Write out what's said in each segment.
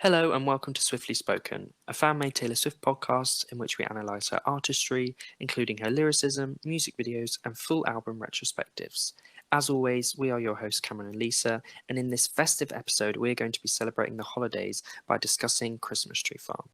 Hello and welcome to Swiftly Spoken, a fan-made Taylor Swift podcast in which we analyse her artistry, including her lyricism, music videos, and full album retrospectives. As always, we are your hosts Cameron and Lisa, and in this festive episode, we're going to be celebrating the holidays by discussing Christmas Tree Farm.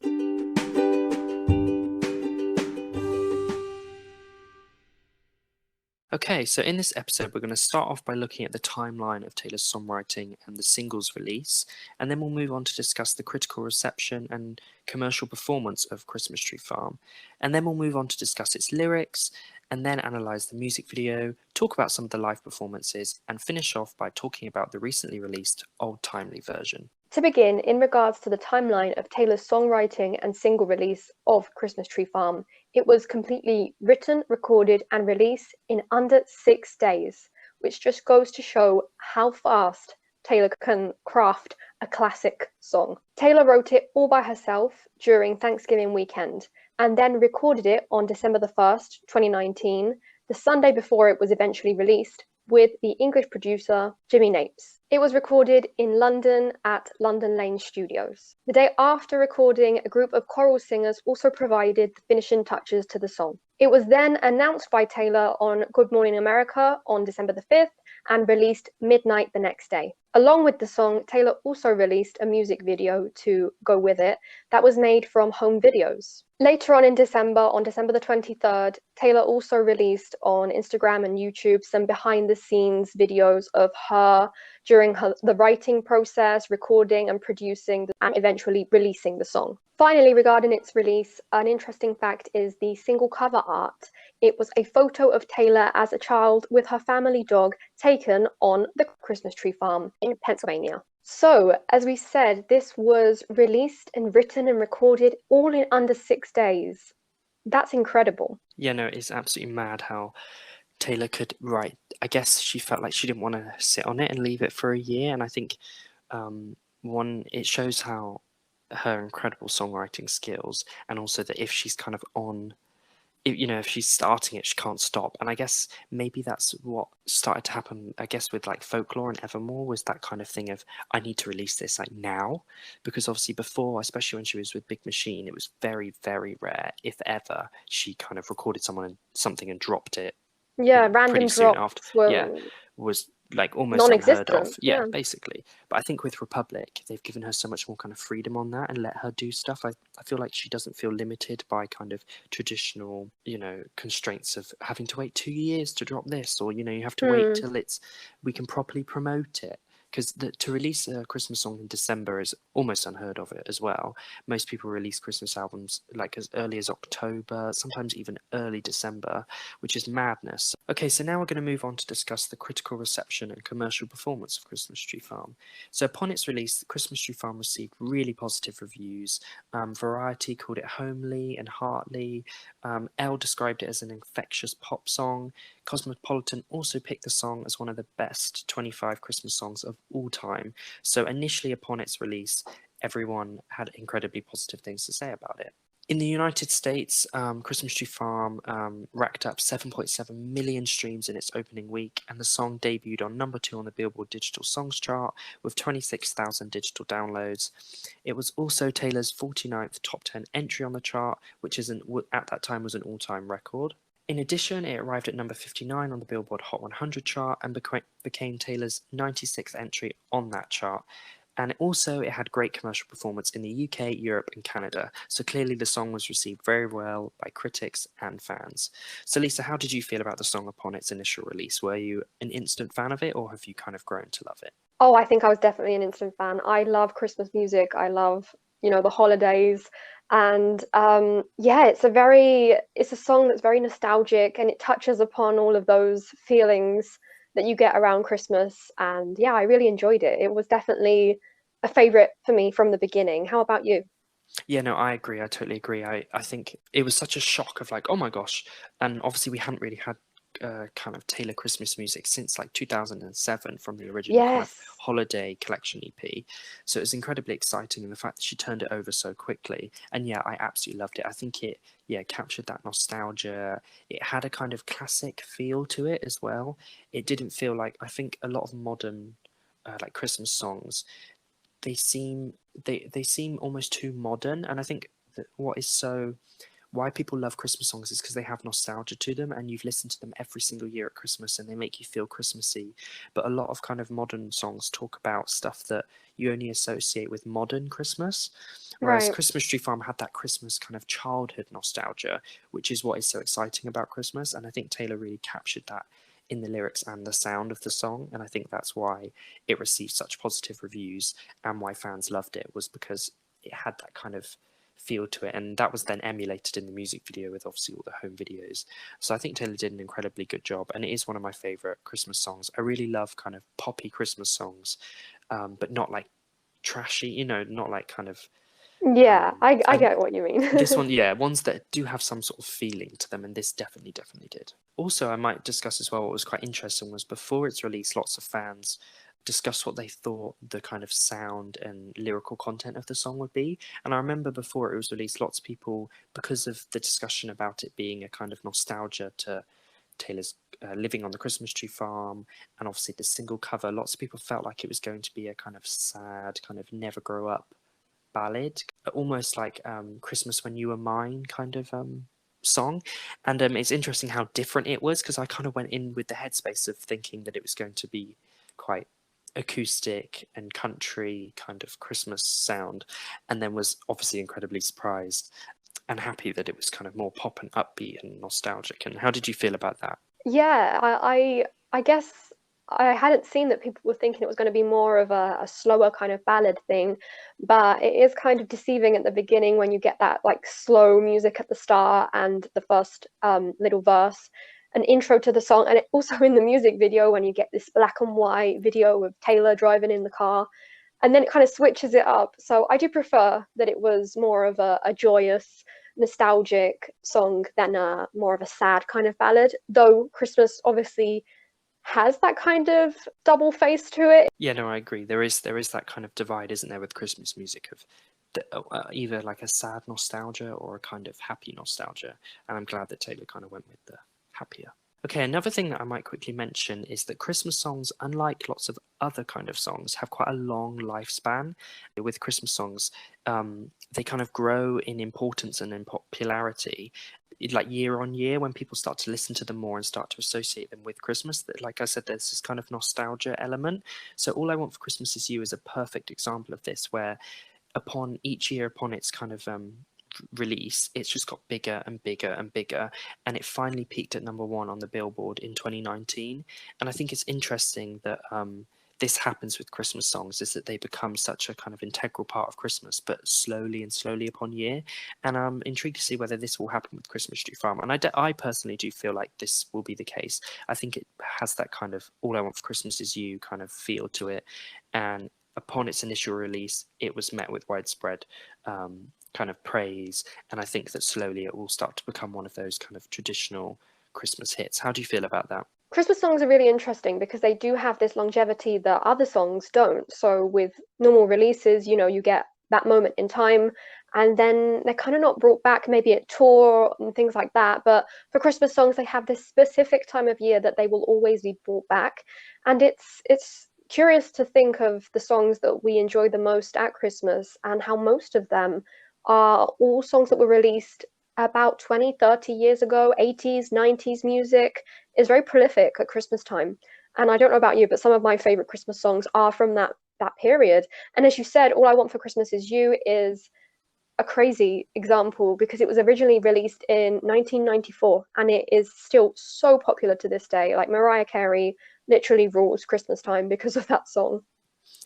Okay, so in this episode, we're going to start off by looking at the timeline of Taylor's songwriting and the singles release, and then we'll move on to discuss the critical reception and commercial performance of Christmas Tree Farm. And then we'll move on to discuss its lyrics, and then analyse the music video, talk about some of the live performances, and finish off by talking about the recently released Old Timey version. To begin, in regards to the timeline of Taylor's songwriting and single release of Christmas Tree Farm, it was completely written, recorded, and released in under 6 days, which just goes to show how fast Taylor can craft a classic song. Taylor wrote it all by herself during Thanksgiving weekend and then recorded it on December the 1st, 2019, the Sunday before it was eventually released, with the English producer Jimmy Napes. It was recorded in London at London Lane Studios. The day after recording, a group of choral singers also provided the finishing touches to the song. It was then announced by Taylor on Good Morning America on December the 5th and released midnight the next day. Along with the song, Taylor also released a music video to go with it that was made from home videos. Later on in December, on December the 23rd, Taylor also released on Instagram and YouTube some behind-the-scenes videos of her during the writing process, recording and producing, and eventually releasing the song. Finally, regarding its release, an interesting fact is the single cover art. It was a photo of Taylor as a child with her family dog taken on the Christmas Tree Farm in Pennsylvania. So, as we said, this was released and written and recorded all in under 6 days. That's incredible. Yeah, no, it's absolutely mad how Taylor could write. I guess she felt like she didn't want to sit on it and leave it for a year, and I think it shows how her incredible songwriting skills, and also that if she's kind of on, if she's starting it, she can't stop. And I guess maybe that's what started to happen, I guess, with like Folklore and Evermore, was that kind of thing of, I need to release this like now, because obviously before, especially when she was with Big Machine, it was very, very rare, if ever, she kind of recorded something and dropped it. Yeah, Pretty random soon after. drops Yeah, were was like almost unheard of. non-existent. Yeah, Yeah. basically. But I think with Republic, they've given her so much more kind of freedom on that and let her do stuff. I feel like she doesn't feel limited by kind of traditional, constraints of having to wait 2 years to drop this, or you have to wait till we can properly promote it. Because to release a Christmas song in December is almost unheard of it as well. Most people release Christmas albums like as early as October, sometimes even early December, which is madness. Okay, so now we're going to move on to discuss the critical reception and commercial performance of Christmas Tree Farm. So upon its release, Christmas Tree Farm received really positive reviews. Variety called it homely and heartly. Elle described it as an infectious pop song. Cosmopolitan also picked the song as one of the best 25 Christmas songs of all time. So initially upon its release, everyone had incredibly positive things to say about it. In the United States, Christmas Tree Farm racked up 7.7 million streams in its opening week, and the song debuted on number 2 on the Billboard Digital Songs chart with 26,000 digital downloads. It was also Taylor's 49th top 10 entry on the chart, which at that time was an all-time record. In addition, it arrived at number 59 on the Billboard Hot 100 chart and became Taylor's 96th entry on that chart. And it had great commercial performance in the UK, Europe, and Canada. So clearly the song was received very well by critics and fans. So Lisa, how did you feel about the song upon its initial release? Were you an instant fan of it, or have you kind of grown to love it? Oh, I think I was definitely an instant fan. I love Christmas music. I love, the holidays. And yeah, it's a song that's very nostalgic, and it touches upon all of those feelings that you get around Christmas. And yeah, I really enjoyed it. It was definitely a favorite for me from the beginning. How about you? Yeah, no, I agree. I totally agree. I think it was such a shock of like, oh my gosh. And obviously we hadn't really had kind of Taylor Christmas music since like 2007 from the original kind of Yes. holiday collection EP. So it was incredibly exciting, and the fact that she turned it over so quickly. And yeah, I absolutely loved it. I think it, captured that nostalgia. It had a kind of classic feel to it as well. It didn't feel like, I think a lot of modern like Christmas songs, they seem they seem almost too modern. And I think that what is so why people love Christmas songs is because they have nostalgia to them, and you've listened to them every single year at Christmas and they make you feel Christmassy. But a lot of kind of modern songs talk about stuff that you only associate with modern Christmas, whereas Right. Christmas Tree Farm had that Christmas kind of childhood nostalgia, which is what is so exciting about Christmas. And I think Taylor really captured that in the lyrics and the sound of the song, and I think that's why it received such positive reviews and why fans loved it, was because it had that kind of feel to it, and that was then emulated in the music video with obviously all the home videos. So I think Taylor did an incredibly good job, and it is one of my favorite Christmas songs. I really love kind of poppy Christmas songs, but not like trashy, not like kind of Yeah, I and get what you this mean. one, yeah, ones that do have some sort of feeling to them, and this definitely did. Also, I might discuss as well what was quite interesting was before its release, lots of fans discussed what they thought the kind of sound and lyrical content of the song would be. And I remember before it was released, lots of people, because of the discussion about it being a kind of nostalgia to Taylor's living on the Christmas tree farm, and obviously the single cover, lots of people felt like it was going to be a kind of sad, kind of never grow up ballad, almost like Christmas When You Were Mine kind of song. And it's interesting how different it was, because I kind of went in with the headspace of thinking that it was going to be quite acoustic and country kind of Christmas sound, and then was obviously incredibly surprised and happy that it was kind of more pop and upbeat and nostalgic. And how did you feel about that? Yeah, I guess I hadn't seen that people were thinking it was going to be more of a slower kind of ballad thing, but it is kind of deceiving at the beginning when you get that like slow music at the start and the first little verse, an intro to the song, and also in the music video when you get this black and white video of Taylor driving in the car, and then it kind of switches it up. So I do prefer that it was more of a joyous, nostalgic song than a more of a sad kind of ballad. Though Christmas obviously has that kind of double face to it. Yeah, no, I agree. There is that kind of divide, isn't there, with Christmas music of either like a sad nostalgia or a kind of happy nostalgia. And I'm glad that Taylor kind of went with the happier. Okay, another thing that I might quickly mention is that Christmas songs, unlike lots of other kind of songs, have quite a long lifespan. With Christmas songs, they kind of grow in importance and in popularity, like year on year, when people start to listen to them more and start to associate them with Christmas. That, like I said, there's this kind of nostalgia element. So All I Want for Christmas Is You is a perfect example of this, where upon each year, upon its kind of release, it's just got bigger and bigger and bigger, and it finally peaked at #1 on the Billboard in 2019. And I think it's interesting that this happens with Christmas songs, is that they become such a kind of integral part of Christmas, but slowly and slowly upon year. And I'm intrigued to see whether this will happen with Christmas Tree Farm. And I personally do feel like this will be the case. I think it has that kind of All I Want for Christmas Is You kind of feel to it. And upon its initial release, it was met with widespread kind of praise. And I think that slowly it will start to become one of those kind of traditional Christmas hits. How do you feel about that? Christmas songs are really interesting because they do have this longevity that other songs don't. So with normal releases, you get that moment in time and then they're kind of not brought back maybe at tour and things like that. But for Christmas songs, they have this specific time of year that they will always be brought back. And it's curious to think of the songs that we enjoy the most at Christmas and how most of them are all songs that were released about 20, 30 years ago, 80s, 90s music is very prolific at Christmas time. And I don't know about you, but some of my favorite Christmas songs are from that period. And as you said, All I Want for Christmas Is You is a crazy example because it was originally released in 1994 and it is still so popular to this day. Like Mariah Carey literally rules Christmas time because of that song.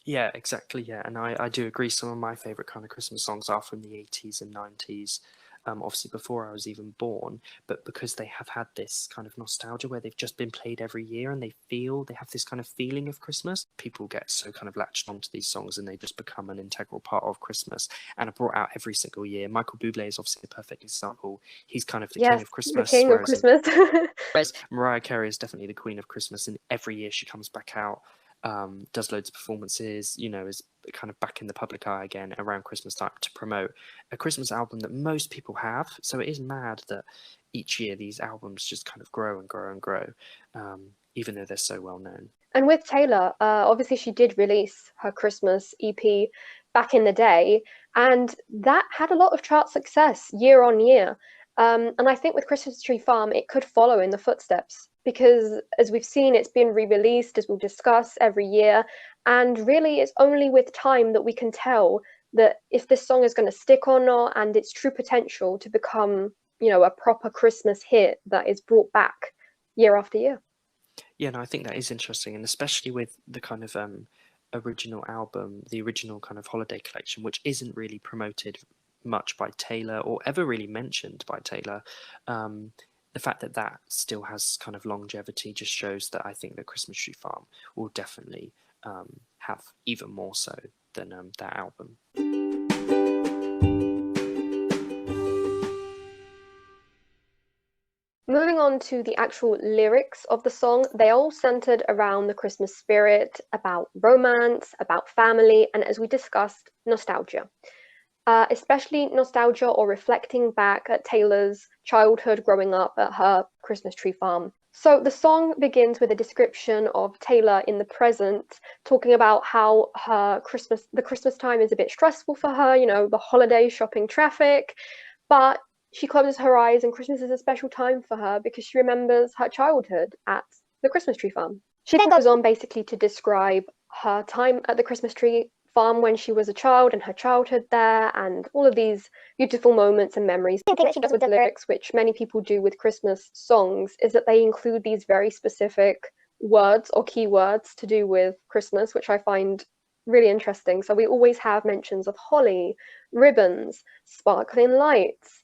Yeah, exactly. Yeah, and I do agree. Some of my favorite kind of Christmas songs are from the 80s and 90s. Obviously, before I was even born, but because they have had this kind of nostalgia where they've just been played every year and they have this kind of feeling of Christmas, people get so kind of latched onto these songs and they just become an integral part of Christmas and are brought out every single year. Michael Bublé is obviously a perfect example. He's kind of the king Yes, of the Christmas, king of Christmas. whereas Mariah Carey is definitely the queen of Christmas, and every year she comes back out, does loads of performances, is kind of back in the public eye again around Christmas time to promote a Christmas album that most people have. So it is mad that each year these albums just kind of grow and grow and grow, even though they're so well known. And with Taylor, obviously she did release her Christmas EP back in the day, and that had a lot of chart success year on year. And I think with Christmas Tree Farm, it could follow in the footsteps because, as we've seen, it's been re-released, as we'll discuss, every year. And really, it's only with time that we can tell that if this song is going to stick or not, and its true potential to become, a proper Christmas hit that is brought back year after year. Yeah, no, I think that is interesting, and especially with the kind of original album, the original kind of holiday collection, which isn't really promoted much by Taylor or ever really mentioned by Taylor. The fact that that still has kind of longevity just shows that I think that Christmas Tree Farm will definitely have even more so than that album. Moving on to the actual lyrics of the song, they all centered around the Christmas spirit, about romance, about family, and as we discussed, nostalgia. Especially nostalgia or reflecting back at Taylor's childhood growing up at her Christmas tree farm. So the song begins with a description of Taylor in the present, talking about how the Christmas time is a bit stressful for her, the holiday shopping traffic, but she closes her eyes and Christmas is a special time for her because she remembers her childhood at the Christmas tree farm. She then goes on basically to describe her time at the Christmas tree farm when she was a child and her childhood there and all of these beautiful moments and memories. The thing that she does with the lyrics, which many people do with Christmas songs, is that they include these very specific words or keywords to do with Christmas, which I find really interesting. So we always have mentions of holly, ribbons, sparkling lights.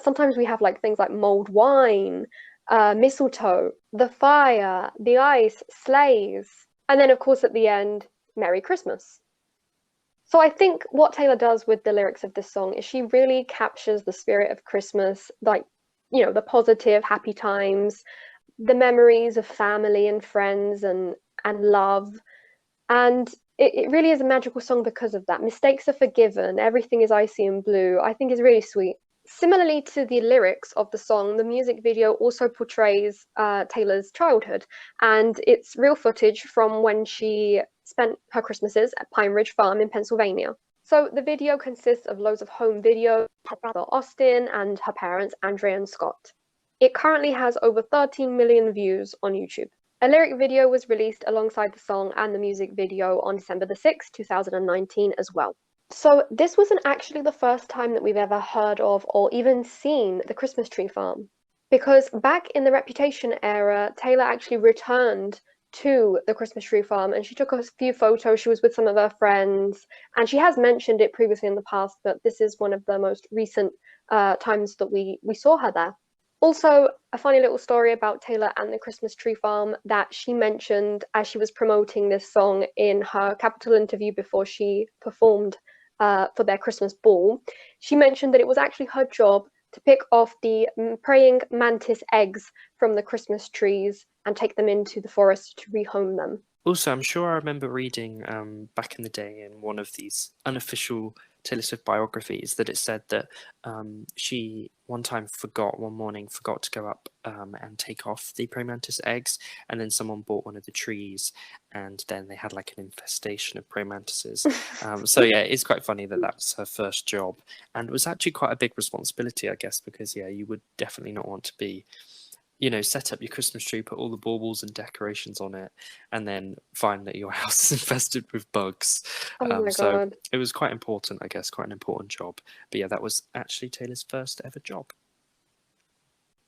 Sometimes we have like things like mulled wine, mistletoe, the fire, the ice, sleighs, and then of course at the end, Merry Christmas. So I think what Taylor does with the lyrics of this song is she really captures the spirit of Christmas, like, the positive, happy times, the memories of family and friends and love. And it really is a magical song because of that. Mistakes are forgiven, everything is icy and blue, I think is really sweet. Similarly to the lyrics of the song, the music video also portrays Taylor's childhood, and it's real footage from when she spent her Christmases at Pine Ridge Farm in Pennsylvania. So the video consists of loads of home videos, her brother Austin and her parents Andrea and Scott. It currently has over 13 million views on YouTube. A lyric video was released alongside the song and the music video on December the 6th, 2019 as well. So this wasn't actually the first time that we've ever heard of or even seen the Christmas tree farm. Because back in the Reputation era, Taylor actually returned to the Christmas tree farm and she took a few photos. She was with some of her friends and she has mentioned it previously in the past, but this is one of the most recent times that we saw her there. Also, a funny little story about Taylor and the Christmas tree farm that she mentioned as she was promoting this song in her Capitol interview before she performed for their Christmas ball. She mentioned that it was actually her job to pick off the praying mantis eggs from the Christmas trees and take them into the forest to rehome them. Also, I'm sure I remember reading back in the day in one of these unofficial Taylor Swift biographies that it said that she one morning forgot to go up and take off the praying mantis eggs, and then someone bought one of the trees, and then they had like an infestation of praying mantises. So yeah, it's quite funny that was her first job, and it was actually quite a big responsibility, I guess, because yeah, you would definitely not want to be, set up your Christmas tree, put all the baubles and decorations on it, and then find that your house is infested with bugs. Oh my So God. it was quite important, I guess, quite an important job. But yeah, that was actually Taylor's first ever job.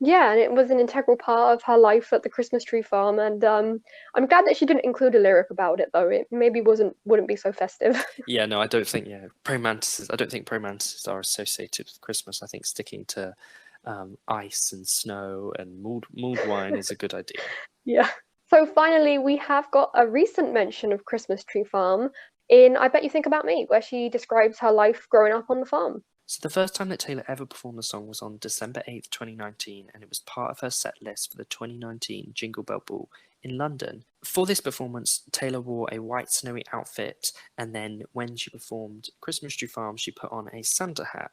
Yeah, and it was an integral part of her life at the Christmas tree farm. And I'm glad that she didn't include a lyric about it, though. It maybe wouldn't be so festive. Yeah, no, I don't think, praying mantises, I don't think praying mantises are associated with Christmas. I think sticking to ice and snow and mulled wine is a good idea. Yeah. So finally, we have got a recent mention of Christmas Tree Farm in I Bet You Think About Me, where she describes her life growing up on the farm. So the first time that Taylor ever performed the song was on December 8th, 2019, and it was part of her set list for the 2019 Jingle Bell Ball in London. For this performance, Taylor wore a white snowy outfit, and then when she performed Christmas Tree Farm, she put on a Santa hat.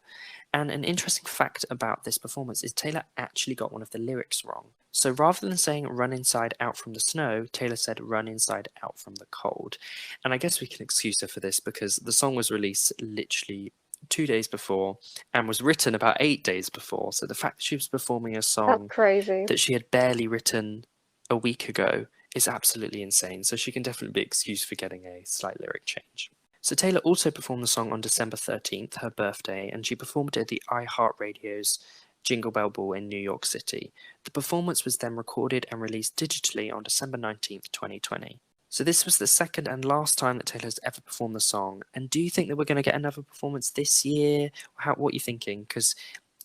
And an interesting fact about this performance is Taylor actually got one of the lyrics wrong. So rather than saying run inside out from the snow, Taylor said run inside out from the cold. And I guess we can excuse her for this because the song was released literally 2 days before and was written about 8 days before. So the fact that she was performing a That's song crazy. that she had barely written a week ago is absolutely insane. So she can definitely be excused for getting a slight lyric change. So Taylor also performed the song on December 13th, her birthday, and she performed it at the iHeartRadio's Jingle Bell Ball in New York City. The performance was then recorded and released digitally on December 19th, 2020. So this was the second and last time that Taylor's ever performed the song. And do you think that we're going to get another performance this year? What are you thinking? Because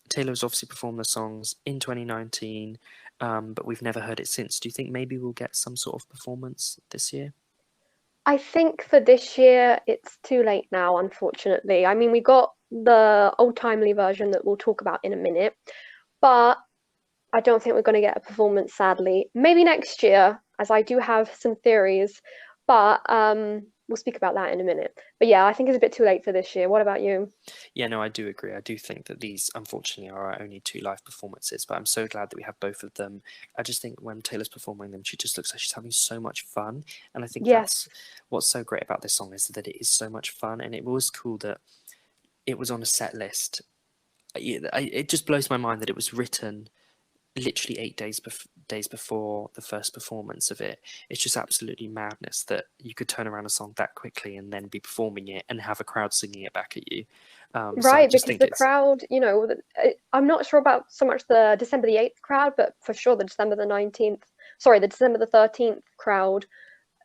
Taylor's obviously performed the songs in 2019, but we've never heard it since. Do you think maybe we'll get some sort of performance this year? I think for this year, it's too late now, unfortunately. I mean, we got the Old Timey version that we'll talk about in a minute, but I don't think we're going to get a performance, sadly. Maybe next year, as I do have some theories, but we'll speak about that in a minute. But yeah, I think it's a bit too late for this year. What about you? Yeah, no, I do agree. I do think that these, unfortunately, are our only two live performances, but I'm so glad that we have both of them. I just think when Taylor's performing them, she just looks like she's having so much fun. And I think that's Yes, what's so great about this song is that it is so much fun. And it was cool that it was on a set list. It just blows my mind that it was written literally 8 days before the first performance of it. It's just absolutely madness that you could turn around a song that quickly and then be performing it and have a crowd singing it back at you. So I right, just because think the it's crowd, I'm not sure about so much the December the 8th crowd, but for sure the December the 19th, sorry, the December the 13th crowd,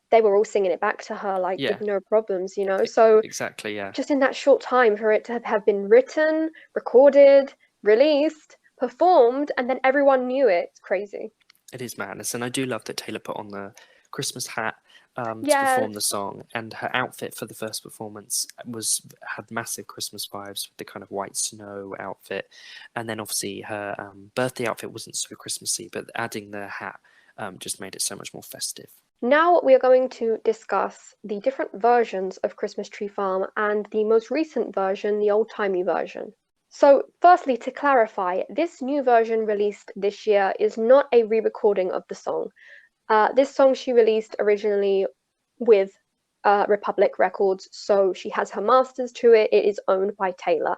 they were all singing it back to her like yeah, with no problems, you know? So exactly, yeah. just in that short time for it to have been written, recorded, released, performed, and then everyone knew it. It's crazy. It is madness, and I do love that Taylor put on the Christmas hat to perform the Yes. song, and her outfit for the first performance had massive Christmas vibes with the kind of white snow outfit, and then obviously her birthday outfit wasn't so Christmassy, but adding the hat just made it so much more festive. Now we are going to discuss the different versions of Christmas Tree Farm and the most recent version, the Old Timey version. So, firstly, to clarify, this new version released this year is not a re recording of the song. This song she released originally with Republic Records, so she has her masters to it. It is owned by Taylor.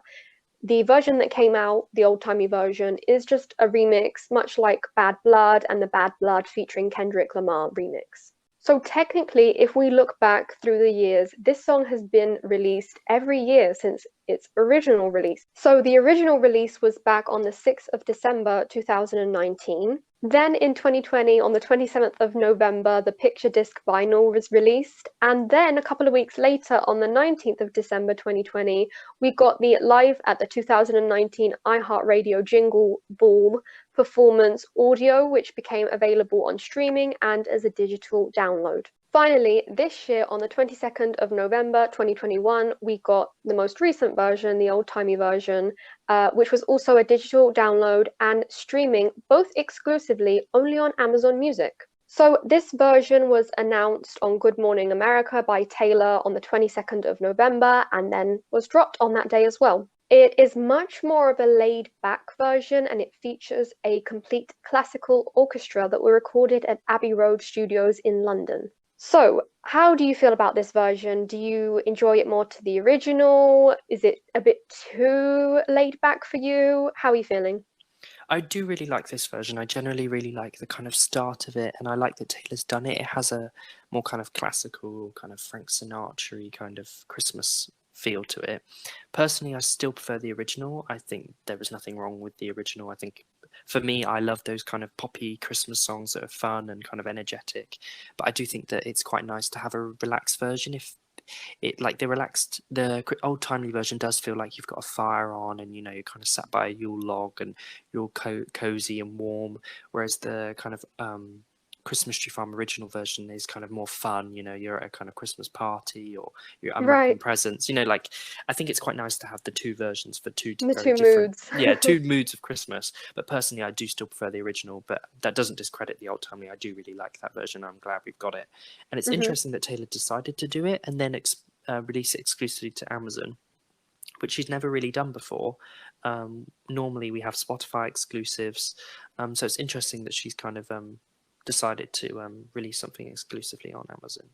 The version that came out, the Old Timey version, is just a remix, much like Bad Blood and the Bad Blood featuring Kendrick Lamar remix. So technically, if we look back through the years, this song has been released every year since its original release. So the original release was back on the 6th of December 2019. Then in 2020, on the 27th of November, the picture disc vinyl was released. And then a couple of weeks later, on the 19th of December 2020, we got the live at the 2019 iHeartRadio Jingle Ball performance audio, which became available on streaming and as a digital download. Finally, this year on the 22nd of November 2021, we got the most recent version, the Old Timey version, which was also a digital download and streaming, both exclusively only on Amazon Music. So this version was announced on Good Morning America by Taylor on the 22nd of November and then was dropped on that day as well. It is much more of a laid back version and it features a complete classical orchestra that were recorded at Abbey Road Studios in London. So, how do you feel about this version? Do you enjoy it more to the original? Is it a bit too laid back for you? How are you feeling? I do really like this version. I generally really like the kind of start of it, and I like that Taylor's done it. It has a more kind of classical, kind of Frank Sinatra kind of Christmas feel to it. Personally, I still prefer the original. I think there was nothing wrong with the original. I think for me, I love those kind of poppy Christmas songs that are fun and kind of energetic. But I do think that it's quite nice to have a relaxed version if the old timey version does feel like you've got a fire on and you're kind of sat by a Yule log and you're cozy and warm, whereas the kind of Christmas Tree Farm original version is kind of more fun. You know, you're at a kind of Christmas party or you're unwrapping Right. presents. You know, like I think it's quite nice to have the two versions for two The very two different, moods. yeah, two moods of Christmas. But personally, I do still prefer the original. But that doesn't discredit the Old Timey. I do really like that version. I'm glad we've got it. And it's Hmm. interesting that Taylor decided to do it and then release it exclusively to Amazon, which she's never really done before. Normally we have Spotify exclusives, so it's interesting that she's kind of decided to release something exclusively on Amazon.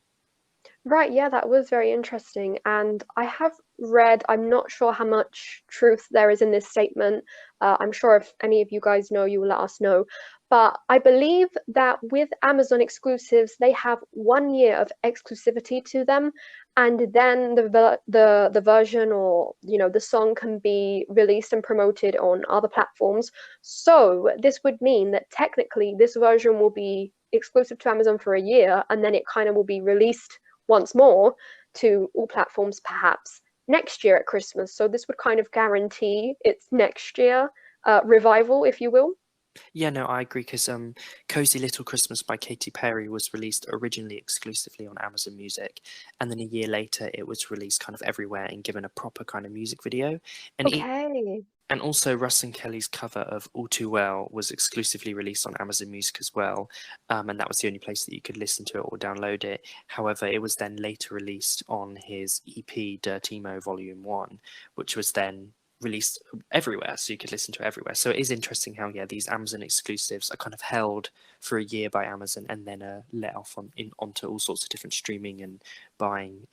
Right, yeah, that was very interesting. And I have read, I'm not sure how much truth there is in this statement. I'm sure if any of you guys know, you will let us know. But I believe that with Amazon exclusives, they have 1 year of exclusivity to them, and then the version, or the song can be released and promoted on other platforms. So this would mean that technically this version will be exclusive to Amazon for a year, and then it kind of will be released once more to all platforms perhaps next year at Christmas. So this would kind of guarantee its next year revival, if you will. Yeah, no, I agree because Cozy Little Christmas by Katy Perry was released originally exclusively on Amazon Music, and then a year later it was released kind of everywhere and given a proper kind of music video. And Okay. And also, Russ and Kelly's cover of All Too Well was exclusively released on Amazon Music as well, and that was the only place that you could listen to it or download it. However, it was then later released on his EP Dirt Emo Volume 1, which was then released everywhere, so you could listen to it everywhere. So it is interesting how, yeah, these Amazon exclusives are kind of held for a year by Amazon and then let off onto all sorts of different streaming and buying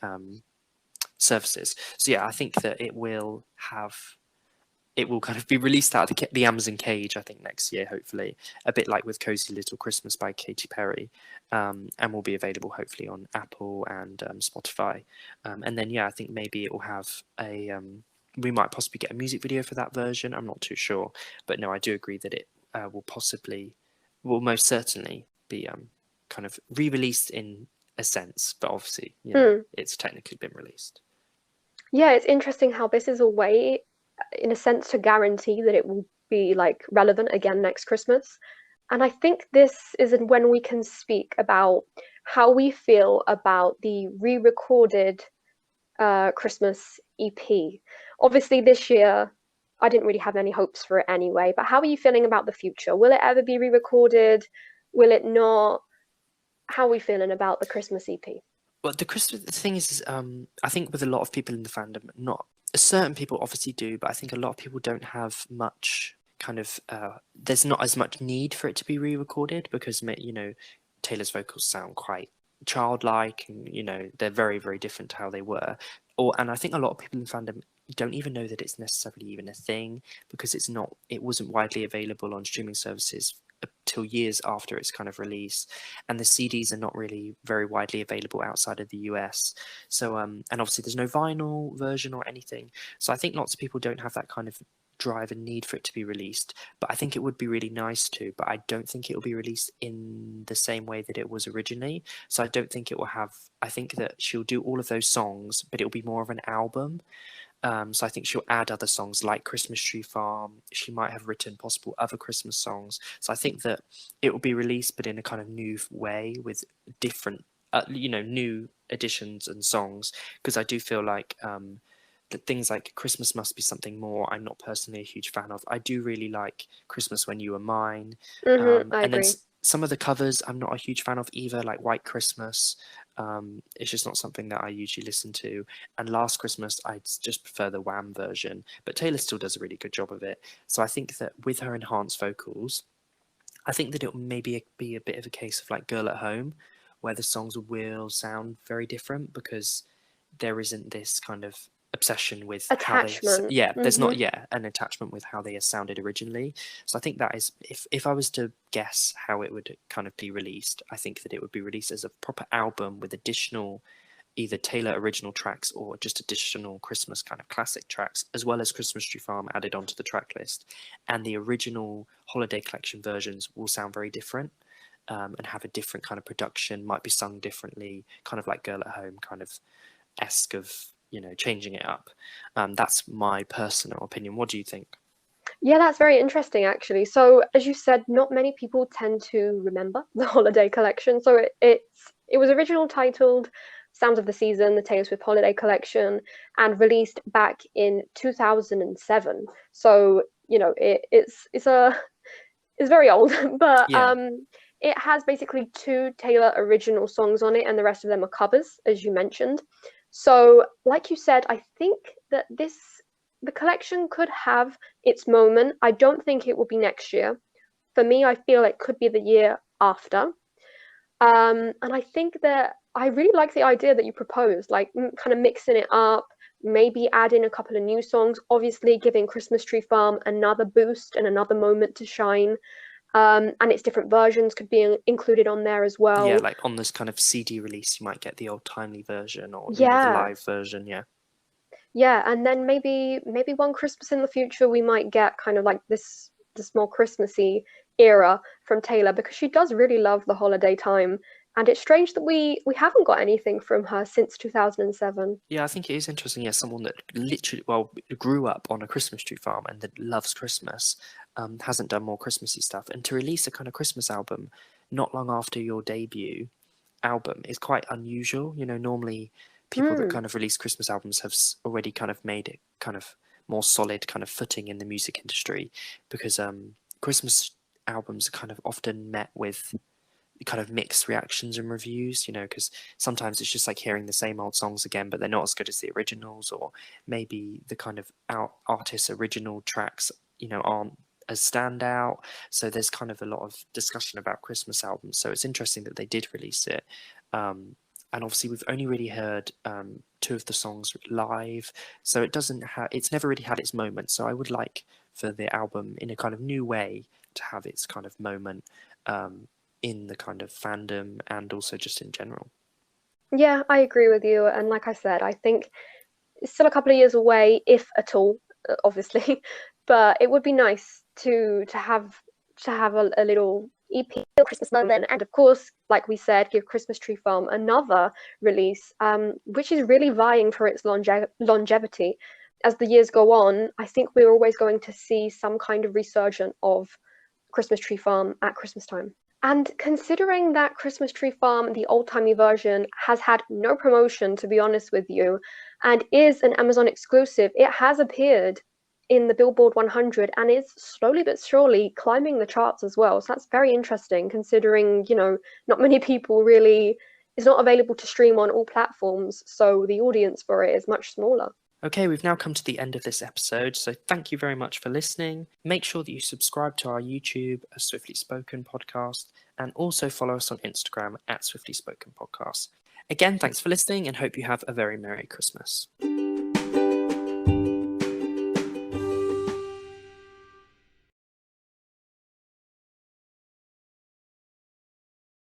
services. So yeah, I think that it will kind of be released out of the Amazon cage, I think, next year, hopefully, a bit like with Cozy Little Christmas by Katy Perry, and will be available hopefully on Apple and Spotify. And then, yeah, I think maybe it will have we might possibly get a music video for that version. I'm not too sure, but no, I do agree that it will most certainly be kind of re-released in a sense, but obviously, Hmm. it's technically been released. Yeah, it's interesting how this is a way, in a sense, to guarantee that it will be like relevant again next Christmas. And I think this is when we can speak about how we feel about the re-recorded Christmas EP. Obviously, this year I didn't really have any hopes for it anyway. But how are you feeling about the future? Will it ever be re-recorded? Will it not? How are we feeling about the Christmas EP? Well, the thing is, I think with a lot of people in the fandom, not certain people obviously do, but I think a lot of people don't have much kind of. There's not as much need for it to be re-recorded because Taylor's vocals sound quite childlike, and they're very very different to how they were. And I think a lot of people in fandom don't even know that it's necessarily even a thing because it wasn't widely available on streaming services till years after its kind of release, and the CDs are not really very widely available outside of the US. So and obviously there's no vinyl version or anything. So I think lots of people don't have that kind of drive and need for it to be released. But I think it would be really nice to, but I don't think it will be released in the same way that it was originally. So I don't think it will have I think that she'll do all of those songs, but it'll be more of an album. So I think she'll add other songs like Christmas Tree Farm. She might have written possible other Christmas songs. So I think that it will be released, but in a kind of new way with different, new additions and songs. Because I do feel like that things like Christmas Must Be Something More, I'm not personally a huge fan of. I do really like Christmas When You Were Mine. I And then agree. some of the covers I'm not a huge fan of either, like White Christmas. It's just not something that I usually listen to. And Last Christmas, I just prefer the Wham version, but Taylor still does a really good job of it. So I think that with her enhanced vocals, I think that it will maybe be a bit of a case of like Girl at Home, where the songs will sound very different because there isn't this kind of obsession with how Attachment. there's not Hmm. an attachment with how they sounded originally. So I think that is, if I was to guess how it would kind of be released, I think that it would be released as a proper album with additional either Taylor original tracks or just additional Christmas kind of classic tracks, as well as Christmas Tree Farm added onto the track list. And the original Holiday Collection versions will sound very different, and have a different kind of production, might be sung differently, kind of like Girl at Home, kind of esque of changing it up. That's my personal opinion. What do you think? Yeah, that's very interesting, actually. So, as you said, not many people tend to remember the holiday collection. So it was originally titled "Sounds of the Season: The Taylor Swift Holiday Collection" and released back in 2007. So it's very old, but Yeah. it has basically two Taylor original songs on it, and the rest of them are covers, as you mentioned. So, like you said, I think that the collection could have its moment. I don't think it will be next year. For me, I feel it could be the year after. And I think that I really like the idea that you proposed, like kind of mixing it up, maybe adding a couple of new songs, obviously giving Christmas Tree Farm another boost and another moment to shine. And its different versions could be included on there as Yeah, well. like on this kind of CD release, you might get the Old Timey version or, the Yeah, live version. Yeah. yeah, and then maybe one Christmas in the future we might get kind of like this more Christmassy era from Taylor because she does really love the holiday time, and it's strange that we haven't got anything from her since 2007. Yeah, I think it is interesting. Yeah, someone that literally, well, grew up on a Christmas tree farm and that loves Christmas, hasn't done more Christmassy stuff. And to release a kind of Christmas album not long after your debut album is quite unusual. Normally people that Hmm. kind of release Christmas albums have already kind of made it kind of more solid kind of footing in the music industry because Christmas albums are kind of often met with kind of mixed reactions and reviews, because sometimes it's just like hearing the same old songs again, but they're not as good as the originals, or maybe the kind of artist's original tracks, aren't as standout. So there's kind of a lot of discussion about Christmas albums. So it's interesting that they did release it. And obviously we've only really heard two of the songs live, so it's never really had its moment. So I would like for the album in a kind of new way to have its kind of moment um, in the kind of fandom and also just in general. Yeah, I agree with you. And like I said, I think it's still a couple of years away, if at all, obviously. But it would be nice to have a little EP Christmas moment, and of course, like we said, give Christmas Tree Farm another release, which is really vying for its longevity. As the years go on, I think we're always going to see some kind of resurgence of Christmas Tree Farm at Christmas time. And considering that Christmas Tree Farm, the old timey version, has had no promotion, to be honest with you, and is an Amazon exclusive, it has appeared in the Billboard 100 and is slowly but surely climbing the charts as well. So that's very interesting considering, not many people really, it's not available to stream on all platforms. So the audience for it is much smaller. Okay, we've now come to the end of this episode, so thank you very much for listening. Make sure that you subscribe to our YouTube, a Swiftly Spoken podcast, and also follow us on Instagram at Swiftly Spoken Podcast. Again, thanks for listening and hope you have a very Merry Christmas.